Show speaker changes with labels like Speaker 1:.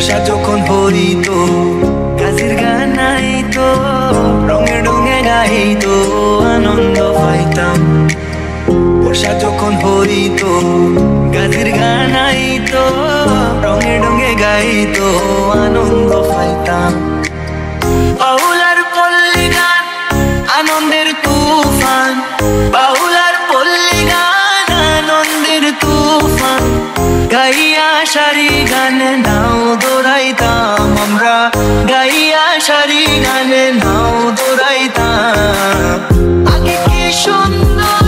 Speaker 1: বর্ষা যখন হইতো গাছের গান আইতো, রঙে রঙে গাইতো আনন্দ পাইতাম। বর্ষা যখন হইতো গাছের গান আইতো, রঙে রঙে গাইতো আনন্দ পাইতাম। বাউলার পল্লী গান আনন্দের তুফান, বাউলার পল্লী গান আনন্দের তুফান। গাইয়া সারি গানে নাও দৌড়াইতাম আমরা, গাইয়া সারি গানে নাও দৌড়াইতাম। আগে কি সুন্দর